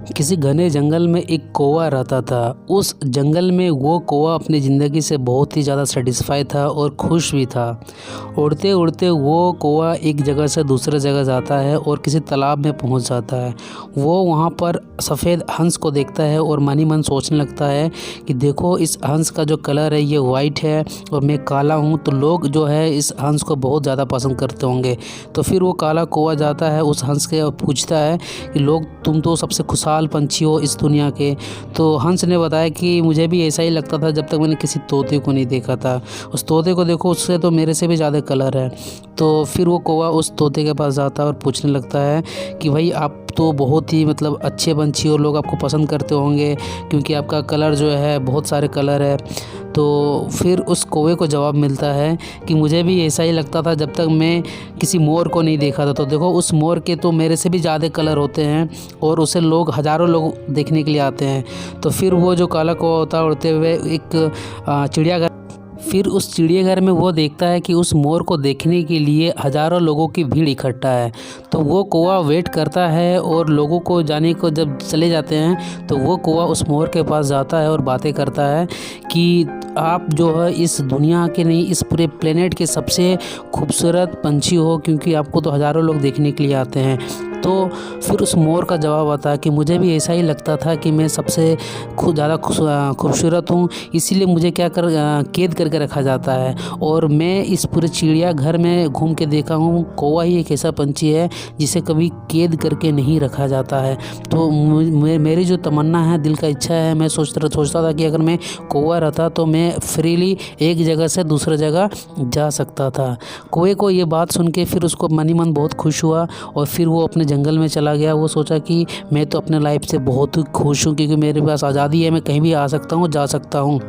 किसी घने जंगल में एक कौवा रहता था। उस जंगल में वो कौवा अपनी ज़िंदगी से बहुत ही ज़्यादा सेटिस्फाई था और खुश भी था। उड़ते उड़ते वो कौवा एक जगह से दूसरे जगह जाता है और किसी तालाब में पहुंच जाता है। वो वहां पर सफ़ेद हंस को देखता है और मन ही मन सोचने लगता है कि देखो, इस हंस का जो कलर है ये वाइट है और मैं काला हूँ, तो लोग जो है इस हंस को बहुत ज़्यादा पसंद करते होंगे। तो फिर वो काला कौवा जाता है उस हंस के और पूछता है कि लोग, तुम तो सबसे खुशहाल पंछी हो इस दुनिया के। तो हंस ने बताया कि मुझे भी ऐसा ही लगता था जब तक मैंने किसी तोते को नहीं देखा था। उस तोते को देखो, उससे तो मेरे से भी ज़्यादा कलर है। तो फिर वो कौवा उस तोते के पास जाता है और पूछने लगता है कि भाई, आप तो बहुत ही अच्छे पंछी हो, लोग आपको पसंद करते होंगे क्योंकि आपका कलर जो है बहुत सारे कलर है। तो फिर उस कौवे को जवाब मिलता है कि मुझे भी ऐसा ही लगता था जब तक मैं किसी मोर को नहीं देखा था। तो देखो, उस मोर के तो मेरे से भी ज़्यादा कलर होते हैं और उसे लोग, हज़ारों लोग देखने के लिए आते हैं। तो फिर वो जो काला कौवा होता है उड़ते हुए एक चिड़ियाघर, फिर उस चिड़ियाघर में वो देखता है कि उस मोर को देखने के लिए हज़ारों लोगों की भीड़ इकट्ठा है। तो वो कौवा वेट करता है और लोगों को जाने को जब चले जाते हैं तो वो कौवा उस मोर के पास जाता है और बातें करता है कि आप जो है इस दुनिया के नहीं, इस पूरे प्लेनेट के सबसे खूबसूरत पंछी हो, क्योंकि आपको तो हज़ारों लोग देखने के लिए आते हैं। तो फिर उस मोर का जवाब आता है कि मुझे भी ऐसा ही लगता था कि मैं सबसे ज़्यादा खूबसूरत हूँ, इसीलिए मुझे कैद करके रखा जाता है। और मैं इस पूरे चिड़ियाघर में घूम के देखा हूँ, कौवा ही एक ऐसा पंछी है जिसे कभी कैद करके नहीं रखा जाता है। तो मेरी जो तमन्ना है, दिल का इच्छा है, मैं सोचता था कि अगर मैं कौवा रहता तो मैं फ्रीली एक जगह से दूसरी जगह जा सकता था। कौवे को ये बात सुन के फिर उसको मन ही मन बहुत खुश हुआ और फिर वो अपने जंगल में चला गया। वो सोचा कि मैं तो अपने लाइफ से बहुत ही खुश हूँ क्योंकि मेरे पास आज़ादी है, मैं कहीं भी आ सकता हूँ, जा सकता हूँ।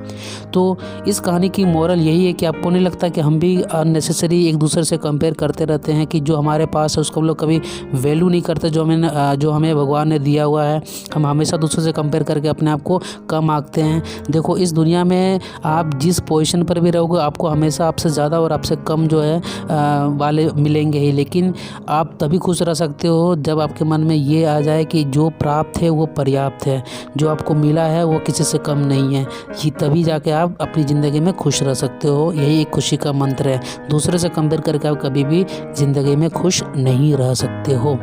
तो इस कहानी की मोरल यही है कि आपको नहीं लगता कि हम भी अननेसेसरी एक दूसरे से कंपेयर करते रहते हैं कि जो हमारे पास है उसको हम लोग कभी वैल्यू नहीं करते, जो हमें भगवान ने दिया हुआ है हम हमेशा दूसरों से कंपेयर करके अपने आप को कम आंकते हैं। देखो, इस दुनिया में आप जिस पोजीशन पर भी रहोगे आपको हमेशा आपसे ज़्यादा और आपसे कम जो है वाले मिलेंगे ही, लेकिन आप तभी खुश रह सकते हो जब आपके मन में ये आ जाए कि जो प्राप्त है वो पर्याप्त है, जो आपको मिला है वो किसी से कम नहीं है। ये तभी जाके आप अपनी ज़िंदगी में खुश रह सकते हो। यही एक खुशी का मंत्र है। दूसरे से कंपेयर करके आप कभी भी ज़िंदगी में खुश नहीं रह सकते हो।